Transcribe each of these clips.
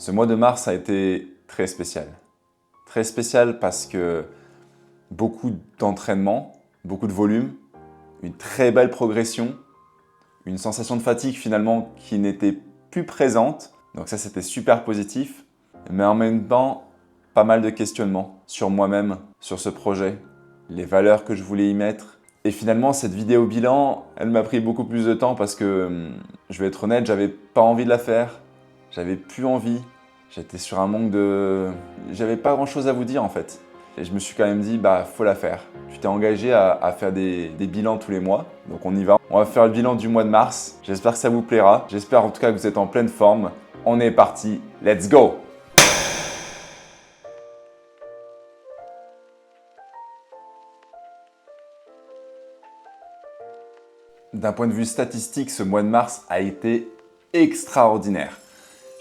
Ce mois de mars a été très spécial. Très spécial parce que beaucoup d'entraînement, beaucoup de volume, une très belle progression, une sensation de fatigue finalement qui n'était plus présente. Donc ça, c'était super positif. Mais en même temps, pas mal de questionnements sur moi-même, sur ce projet, les valeurs que je voulais y mettre. Et finalement, cette vidéo bilan, elle m'a pris beaucoup plus de temps parce que, je vais être honnête, j'avais pas envie de la faire. J'avais plus envie. J'étais sur un manque de... J'avais pas grand chose à vous dire en fait. Et je me suis quand même dit, bah faut la faire. Tu t'es engagé à faire des bilans tous les mois. Donc on y va. On va faire le bilan du mois de mars. J'espère que ça vous plaira. J'espère en tout cas que vous êtes en pleine forme. On est parti. Let's go! D'un point de vue statistique, ce mois de mars a été extraordinaire.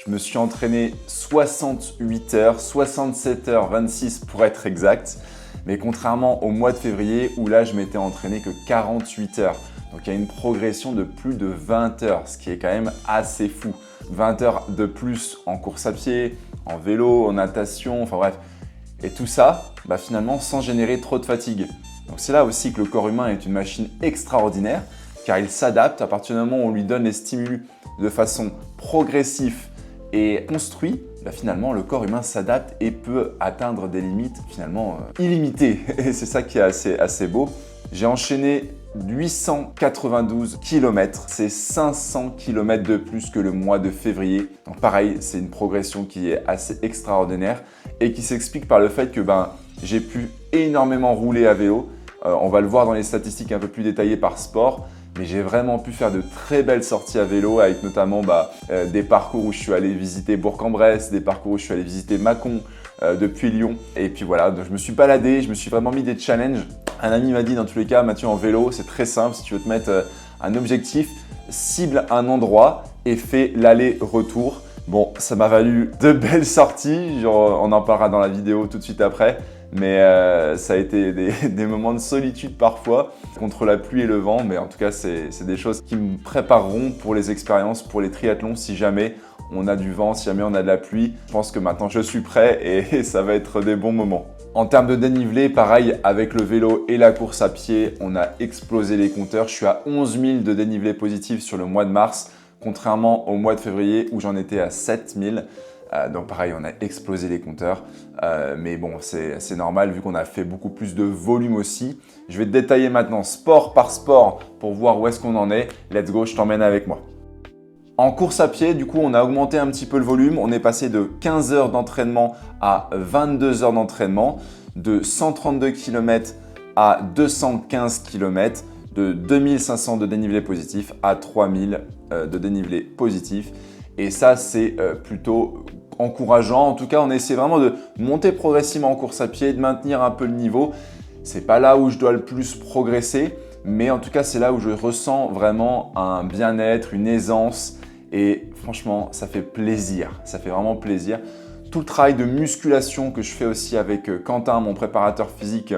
Je me suis entraîné 68 heures, 67h26 pour être exact. Mais contrairement au mois de février où là je m'étais entraîné que 48 heures. Donc il y a une progression de plus de 20 heures, ce qui est quand même assez fou. 20 heures de plus en course à pied, en vélo, en natation, enfin bref. Et tout ça, finalement sans générer trop de fatigue. Donc c'est là aussi que le corps humain est une machine extraordinaire car il s'adapte à partir du moment où on lui donne les stimuli de façon progressive et construit, finalement le corps humain s'adapte et peut atteindre des limites finalement illimitées. Et c'est ça qui est assez beau. J'ai enchaîné 892 km, c'est 500 km de plus que le mois de février. Donc pareil, c'est une progression qui est assez extraordinaire et qui s'explique par le fait que j'ai pu énormément rouler à vélo. On va le voir dans les statistiques un peu plus détaillées par sport. Mais j'ai vraiment pu faire de très belles sorties à vélo avec notamment des parcours où je suis allé visiter Bourg-en-Bresse, des parcours où je suis allé visiter Mâcon depuis Lyon. Et puis voilà, donc je me suis baladé, je me suis vraiment mis des challenges. Un ami m'a dit dans tous les cas, Mathieu, en vélo, c'est très simple. Si tu veux te mettre un objectif, cible un endroit et fais l'aller-retour. Bon, ça m'a valu de belles sorties, on en parlera dans la vidéo tout de suite après. Mais ça a été des moments de solitude parfois, contre la pluie et le vent. Mais en tout cas, c'est des choses qui me prépareront pour les expériences, pour les triathlons, si jamais on a du vent, si jamais on a de la pluie. Je pense que maintenant, je suis prêt et ça va être des bons moments. En termes de dénivelé, pareil, avec le vélo et la course à pied, on a explosé les compteurs. Je suis à 11 000 de dénivelé positif sur le mois de mars, contrairement au mois de février où j'en étais à 7 000. Donc pareil, on a explosé les compteurs, mais bon, c'est normal vu qu'on a fait beaucoup plus de volume aussi. Je vais te détailler maintenant sport par sport pour voir où est-ce qu'on en est. Let's go, je t'emmène avec moi. En course à pied, du coup, on a augmenté un petit peu le volume. On est passé de 15 heures d'entraînement à 22 heures d'entraînement, de 132 km à 215 km, de 2500 de dénivelé positif à 3000 de dénivelé positif. Et ça, c'est plutôt encourageant. En tout cas, on essaie vraiment de monter progressivement en course à pied, de maintenir un peu le niveau. C'est pas là où je dois le plus progresser, mais en tout cas, c'est là où je ressens vraiment un bien-être, une aisance. Et franchement, ça fait plaisir. Ça fait vraiment plaisir. Tout le travail de musculation que je fais aussi avec Quentin, mon préparateur physique,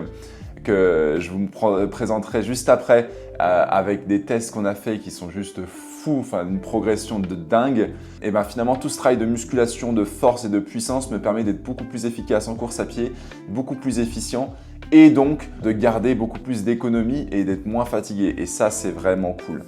que je vous présenterai juste après, avec des tests qu'on a fait qui sont juste fous, enfin une progression de dingue. Et finalement, tout ce travail de musculation, de force et de puissance me permet d'être beaucoup plus efficace en course à pied, beaucoup plus efficient et donc de garder beaucoup plus d'économie et d'être moins fatigué. Et ça, c'est vraiment cool.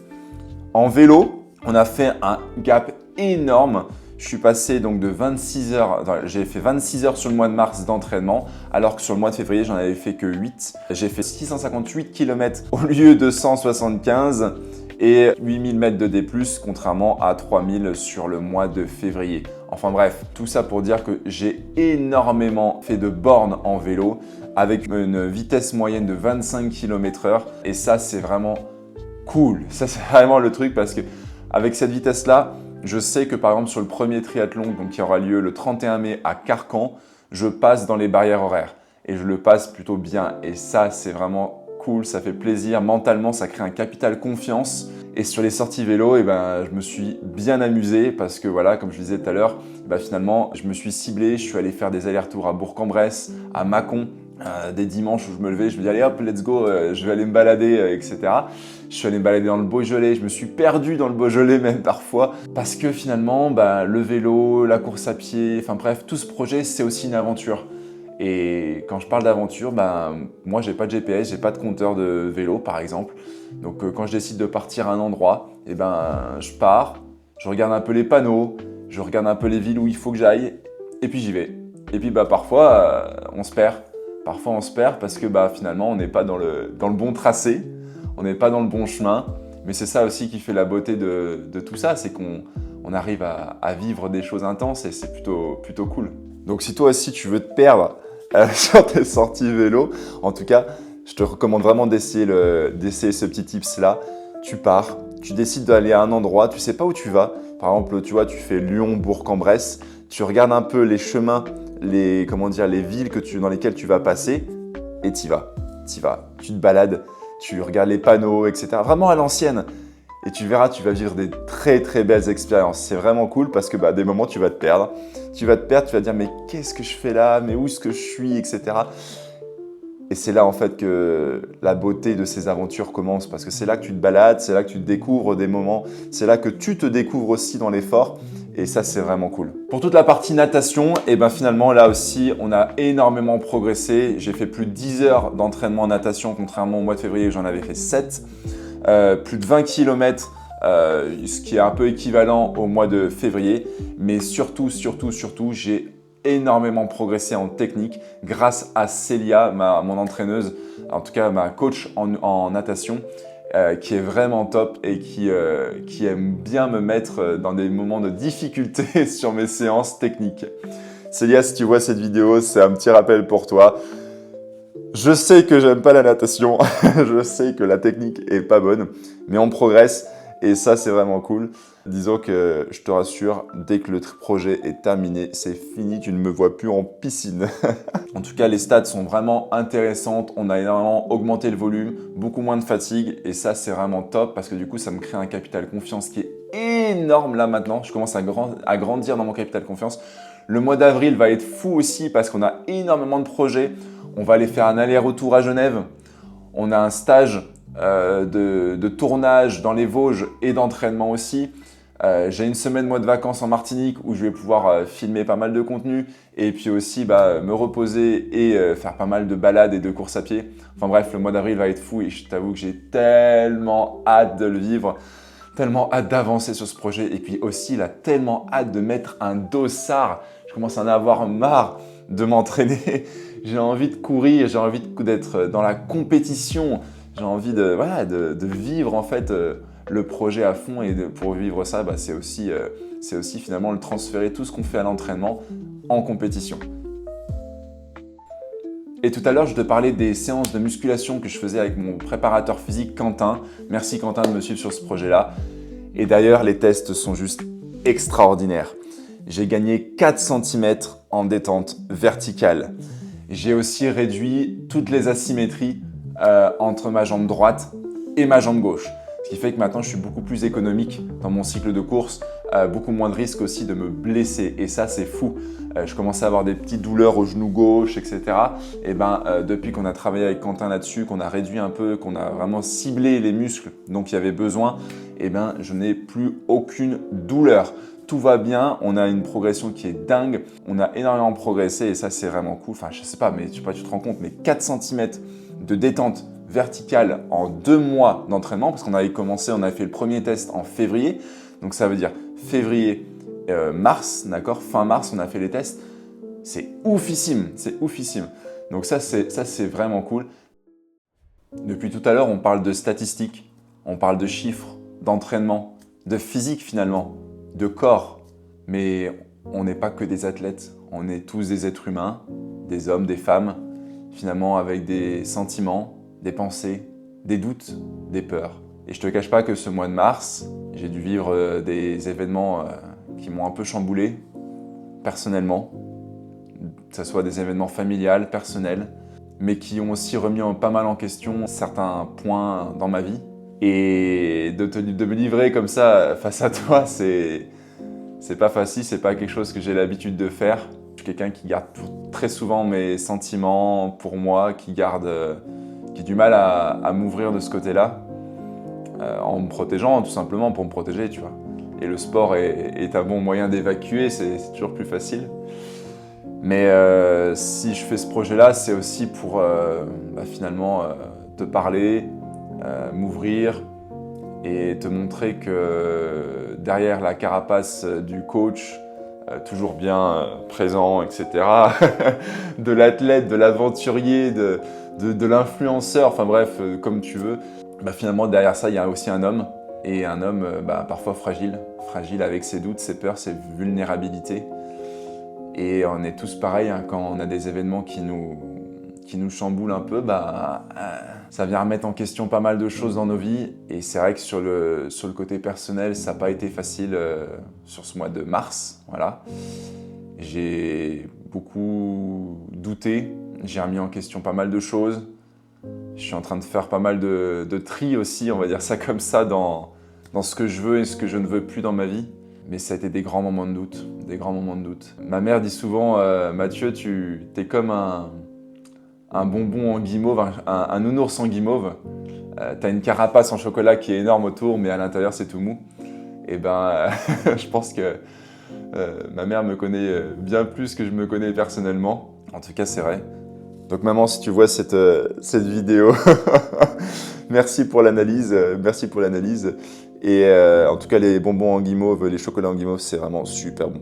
En vélo, on a fait un gap énorme. Je suis passé donc de 26 heures, j'ai fait 26 heures sur le mois de mars d'entraînement, alors que sur le mois de février, j'en avais fait que 8. J'ai fait 658 km au lieu de 175 et 8000 mètres de D+, contrairement à 3000 sur le mois de février. Enfin bref, tout ça pour dire que j'ai énormément fait de bornes en vélo avec une vitesse moyenne de 25 km/h et ça, c'est vraiment cool. Ça, c'est vraiment le truc parce que avec cette vitesse-là, je sais que par exemple sur le premier triathlon qui aura lieu le 31 mai à Carcan, je passe dans les barrières horaires et je le passe plutôt bien. Et ça, c'est vraiment cool, ça fait plaisir. Mentalement, ça crée un capital confiance. Et sur les sorties vélo, je me suis bien amusé parce que voilà, comme je le disais tout à l'heure, finalement, je me suis ciblé. Je suis allé faire des allers-retours à Bourg-en-Bresse, à Mâcon, Des dimanches où je me levais, je me dis allez hop, let's go, je vais aller me balader, etc. Je suis allé me balader dans le Beaujolais, je me suis perdu dans le Beaujolais même parfois, parce que finalement, le vélo, la course à pied, enfin bref, tout ce projet, c'est aussi une aventure. Et quand je parle d'aventure, moi j'ai pas de GPS, j'ai pas de compteur de vélo par exemple. Donc quand je décide de partir à un endroit, je pars, je regarde un peu les panneaux, je regarde un peu les villes où il faut que j'aille, et puis j'y vais. Et puis parfois on se perd. Parfois on se perd parce que finalement on n'est pas dans le bon tracé, on n'est pas dans le bon chemin. Mais c'est ça aussi qui fait la beauté de tout ça, c'est qu'on arrive à vivre des choses intenses et c'est plutôt cool. Donc si toi aussi tu veux te perdre sur tes sorties vélo, en tout cas, je te recommande vraiment d'essayer ce petit tips là. Tu pars, tu décides d'aller à un endroit, tu sais pas où tu vas. Par exemple, tu vois, tu fais Lyon, Bourg-en-Bresse, tu regardes un peu les chemins, les villes dans lesquelles tu vas passer et t'y vas. Tu te balades, tu regardes les panneaux, etc. Vraiment à l'ancienne. Et tu verras, tu vas vivre des très très belles expériences. C'est vraiment cool parce que des moments tu vas te perdre. Tu vas dire mais qu'est-ce que je fais là? Mais où est-ce que je suis? Etc. Et c'est là en fait que la beauté de ces aventures commence parce que c'est là que tu te balades, c'est là que tu découvres des moments, c'est là que tu te découvres aussi dans l'effort et ça c'est vraiment cool. Pour toute la partie natation, finalement là aussi on a énormément progressé. J'ai fait plus de 10 heures d'entraînement en natation contrairement au mois de février où j'en avais fait 7. Plus de 20 km, ce qui est un peu équivalent au mois de février. Mais surtout, j'ai énormément progressé en technique grâce à Célia, mon entraîneuse, en tout cas ma coach en natation, qui est vraiment top et qui aime bien me mettre dans des moments de difficulté sur mes séances techniques. Célia, si tu vois cette vidéo, c'est un petit rappel pour toi. Je sais que j'aime pas la natation, je sais que la technique est pas bonne, mais on progresse et ça c'est vraiment cool. Disons que je te rassure, dès que le projet est terminé, c'est fini, tu ne me vois plus en piscine. En tout cas, les stats sont vraiment intéressantes, on a énormément augmenté le volume, beaucoup moins de fatigue et ça c'est vraiment top parce que du coup ça me crée un capital confiance qui est énorme là maintenant. Je commence à grandir dans mon capital confiance. Le mois d'avril va être fou aussi parce qu'on a énormément de projets. On va aller faire un aller-retour à Genève. On a un stage de tournage dans les Vosges et d'entraînement aussi. J'ai une semaine mois de vacances en Martinique où je vais pouvoir filmer pas mal de contenu et puis aussi me reposer et faire pas mal de balades et de courses à pied. Enfin bref, le mois d'avril va être fou et je t'avoue que j'ai tellement hâte de le vivre, tellement hâte d'avancer sur ce projet et puis aussi tellement hâte de mettre un dossard. Je commence à en avoir marre de m'entraîner. J'ai envie de courir, j'ai envie d'être dans la compétition, j'ai envie de vivre en fait le projet à fond et pour vivre ça, c'est aussi finalement le transférer tout ce qu'on fait à l'entraînement en compétition. Et tout à l'heure, je te parlais des séances de musculation que je faisais avec mon préparateur physique Quentin. Merci Quentin de me suivre sur ce projet-là. Et d'ailleurs, les tests sont juste extraordinaires. J'ai gagné 4 cm en détente verticale. J'ai aussi réduit toutes les asymétries entre ma jambe droite et ma jambe gauche. Ce qui fait que maintenant, je suis beaucoup plus économique dans mon cycle de course, beaucoup moins de risques aussi de me blesser. Et ça, c'est fou. Je commençais à avoir des petites douleurs au genou gauche, etc. Et depuis qu'on a travaillé avec Quentin là-dessus, qu'on a réduit un peu, qu'on a vraiment ciblé les muscles dont il y avait besoin, je n'ai plus aucune douleur. Tout va bien, on a une progression qui est dingue, on a énormément progressé et ça c'est vraiment cool. Enfin je sais pas, mais tu te rends compte, mais 4 cm de détente verticale en 2 mois d'entraînement, parce qu'on avait fait le premier test en février, donc ça veut dire février, mars, d'accord, fin mars on a fait les tests, c'est oufissime, c'est oufissime. Donc ça c'est vraiment cool. Depuis tout à l'heure on parle de statistiques, on parle de chiffres, d'entraînement, de physique finalement, de corps, mais on n'est pas que des athlètes, on est tous des êtres humains, des hommes, des femmes, finalement avec des sentiments, des pensées, des doutes, des peurs. Et je te cache pas que ce mois de mars, j'ai dû vivre des événements qui m'ont un peu chamboulé personnellement, que ce soit des événements familiales, personnels, mais qui ont aussi remis pas mal en question certains points dans ma vie. Et de me livrer comme ça face à toi, c'est pas facile, c'est pas quelque chose que j'ai l'habitude de faire. Je suis quelqu'un qui garde très souvent mes sentiments pour moi, qui ai du mal à m'ouvrir de ce côté-là, en me protégeant, tout simplement pour me protéger, tu vois. Et le sport est un bon moyen d'évacuer, c'est toujours plus facile. Mais si je fais ce projet-là, c'est aussi pour finalement te parler, m'ouvrir et te montrer que derrière la carapace du coach, toujours bien présent, etc., de l'athlète, de l'aventurier, de l'influenceur, enfin bref, comme tu veux, finalement derrière ça, il y a aussi un homme, et un homme parfois fragile avec ses doutes, ses peurs, ses vulnérabilités. Et on est tous pareils, hein, quand on a des événements qui nous chamboulent un peu, ça vient remettre en question pas mal de choses dans nos vies. Et c'est vrai que sur le côté personnel, ça n'a pas été facile sur ce mois de mars. Voilà. J'ai beaucoup douté, j'ai remis en question pas mal de choses. Je suis en train de faire pas mal de tri aussi, on va dire ça comme ça, dans ce que je veux et ce que je ne veux plus dans ma vie. Mais ça a été des grands moments de doute, des grands moments de doute. Ma mère dit souvent, Mathieu, t'es comme un bonbon en guimauve, un nounours en guimauve. T'as une carapace en chocolat qui est énorme autour, mais à l'intérieur c'est tout mou. Et je pense que ma mère me connaît bien plus que je me connais personnellement. En tout cas, c'est vrai. Donc maman, si tu vois cette vidéo, merci pour l'analyse, merci pour l'analyse. Et en tout cas, les bonbons en guimauve, les chocolats en guimauve, c'est vraiment super bon.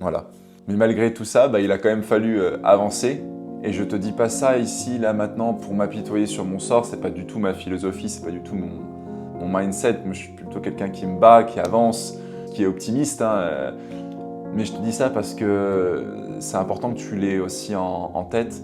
Voilà. Mais malgré tout ça, il a quand même fallu avancer. Et je te dis pas ça ici, là, maintenant, pour m'apitoyer sur mon sort. C'est pas du tout ma philosophie, c'est pas du tout mon mindset. Moi, je suis plutôt quelqu'un qui me bat, qui avance, qui est optimiste. Hein. Mais je te dis ça parce que c'est important que tu l'aies aussi en tête.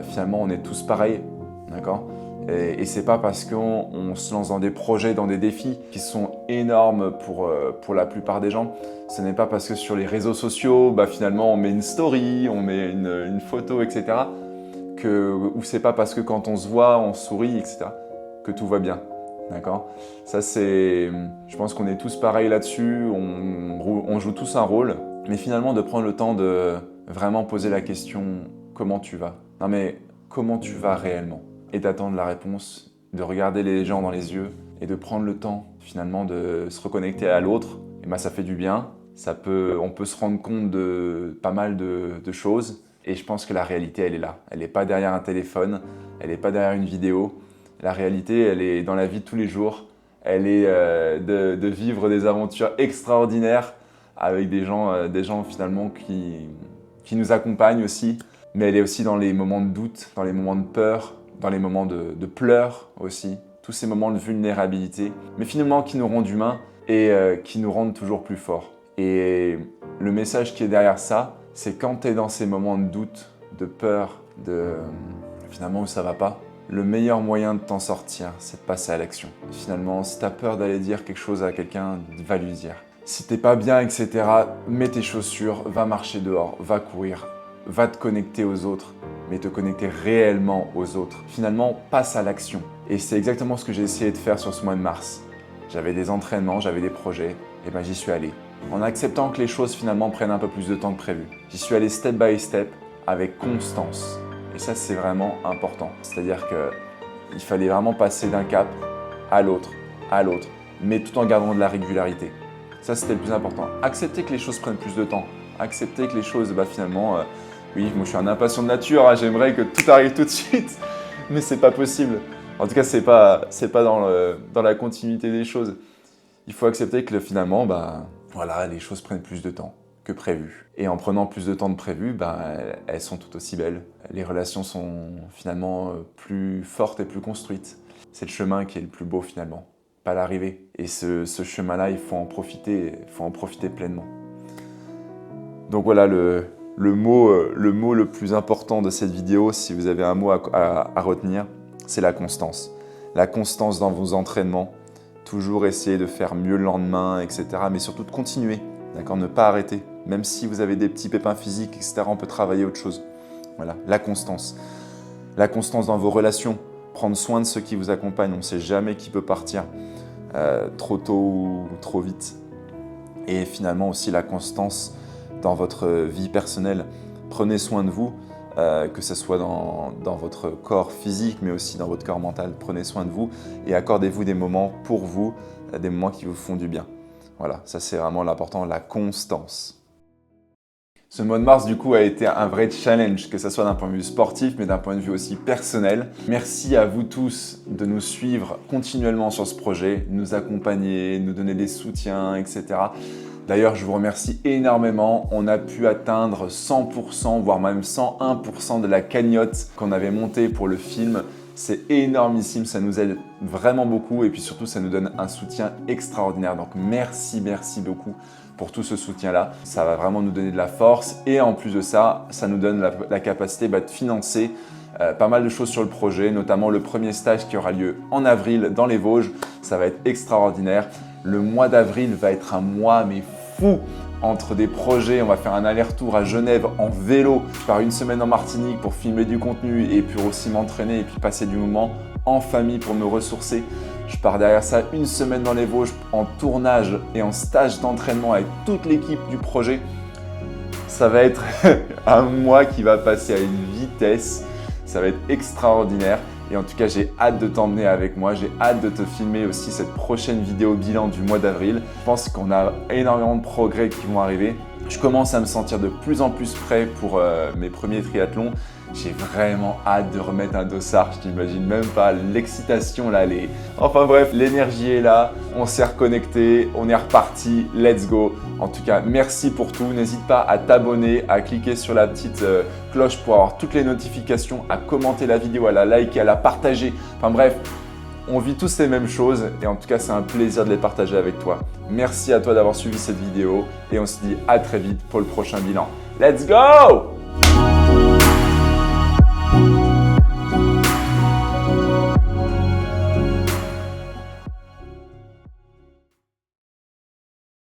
Finalement, on est tous pareils, d'accord ? Et c'est pas parce qu'on se lance dans des projets, dans des défis qui sont énormes pour la plupart des gens. Ce n'est pas parce que sur les réseaux sociaux, finalement, on met une story, on met une photo, etc. Ou c'est pas parce que quand on se voit, on sourit, etc. que tout va bien, d'accord ? Ça, je pense qu'on est tous pareils là-dessus, on joue tous un rôle. Mais finalement, de prendre le temps de vraiment poser la question « Comment tu vas ?» Non mais, comment tu vas réellement ? Et d'attendre la réponse, de regarder les gens dans les yeux et de prendre le temps finalement de se reconnecter à l'autre. Et ça fait du bien, on peut se rendre compte de pas mal de choses. Et je pense que la réalité, elle est là. Elle n'est pas derrière un téléphone, elle n'est pas derrière une vidéo. La réalité, elle est dans la vie de tous les jours. Elle est de vivre des aventures extraordinaires avec des gens finalement qui nous accompagnent aussi. Mais elle est aussi dans les moments de doute, dans les moments de peur, dans les moments de pleurs aussi. Tous ces moments de vulnérabilité, mais finalement qui nous rendent humains et qui nous rendent toujours plus forts. Et le message qui est derrière ça, c'est quand tu es dans ces moments de doute, de peur, finalement où ça va pas, le meilleur moyen de t'en sortir, c'est de passer à l'action. Finalement, si tu as peur d'aller dire quelque chose à quelqu'un, va lui dire. Si t'es pas bien, etc., mets tes chaussures, va marcher dehors, va courir, va te connecter aux autres, mais te connecter réellement aux autres. Finalement, passe à l'action. Et c'est exactement ce que j'ai essayé de faire sur ce mois de mars. J'avais des entraînements, j'avais des projets, et j'y suis allé. En acceptant que les choses finalement prennent un peu plus de temps que prévu. J'y suis allé step by step, avec constance. Et ça, c'est vraiment important. C'est-à-dire qu'il fallait vraiment passer d'un cap à l'autre, mais tout en gardant de la régularité. Ça, c'était le plus important. Accepter que les choses prennent plus de temps. Accepter que les choses, finalement, oui, moi je suis un impatient de nature, hein, j'aimerais que tout arrive tout de suite, mais c'est pas possible. En tout cas, c'est pas dans la continuité des choses. Il faut accepter que finalement, les choses prennent plus de temps que prévu. Et en prenant plus de temps que prévu, elles sont tout aussi belles. Les relations sont finalement plus fortes et plus construites. C'est le chemin qui est le plus beau finalement, pas l'arrivée. Et ce chemin-là, il faut en profiter pleinement. Donc voilà le mot le plus important de cette vidéo, si vous avez un mot à retenir, c'est la constance. La constance dans vos entraînements, toujours essayer de faire mieux le lendemain, etc. Mais surtout de continuer, d'accord, ne pas arrêter. Même si vous avez des petits pépins physiques, etc., on peut travailler autre chose. Voilà, la constance. La constance dans vos relations, prendre soin de ceux qui vous accompagnent. On ne sait jamais qui peut partir trop tôt ou trop vite. Et finalement aussi la constance dans votre vie personnelle. Prenez soin de vous, que ce soit dans votre corps physique, mais aussi dans votre corps mental. Prenez soin de vous et accordez-vous des moments pour vous, des moments qui vous font du bien. Voilà, ça c'est vraiment l'important, la constance. Ce mois de mars, du coup, a été un vrai challenge, que ce soit d'un point de vue sportif, mais d'un point de vue aussi personnel. Merci à vous tous de nous suivre continuellement sur ce projet, nous accompagner, nous donner des soutiens, etc. D'ailleurs, je vous remercie énormément. On a pu atteindre 100%, voire même 101% de la cagnotte qu'on avait montée pour le film. C'est énormissime, ça nous aide vraiment beaucoup et puis surtout, ça nous donne un soutien extraordinaire. Donc, merci beaucoup pour tout ce soutien-là. Ça va vraiment nous donner de la force et en plus de ça, ça nous donne la capacité de financer pas mal de choses sur le projet, notamment le premier stage qui aura lieu en avril dans les Vosges. Ça va être extraordinaire. Le mois d'avril va être un mois mais fou entre des projets. On va faire un aller-retour à Genève en vélo. Je pars une semaine en Martinique pour filmer du contenu et puis aussi m'entraîner et puis passer du moment en famille pour me ressourcer. Je pars derrière ça une semaine dans les Vosges en tournage et en stage d'entraînement avec toute l'équipe du projet. Ça va être un mois qui va passer à une vitesse. Ça va être extraordinaire. Et en tout cas, j'ai hâte de t'emmener avec moi. J'ai hâte de te filmer aussi cette prochaine vidéo bilan du mois d'avril. Je pense qu'on a énormément de progrès qui vont arriver. Je commence à me sentir de plus en plus prêt pour mes premiers triathlons. J'ai vraiment hâte de remettre un dossard, je t'imagine même pas l'excitation là. Enfin bref, l'énergie est là, on s'est reconnecté, on est reparti, let's go. En tout cas, merci pour tout. N'hésite pas à t'abonner, à cliquer sur la petite cloche pour avoir toutes les notifications, à commenter la vidéo, à la liker, à la partager. Enfin bref, on vit tous les mêmes choses et en tout cas, c'est un plaisir de les partager avec toi. Merci à toi d'avoir suivi cette vidéo et on se dit à très vite pour le prochain bilan. Let's go!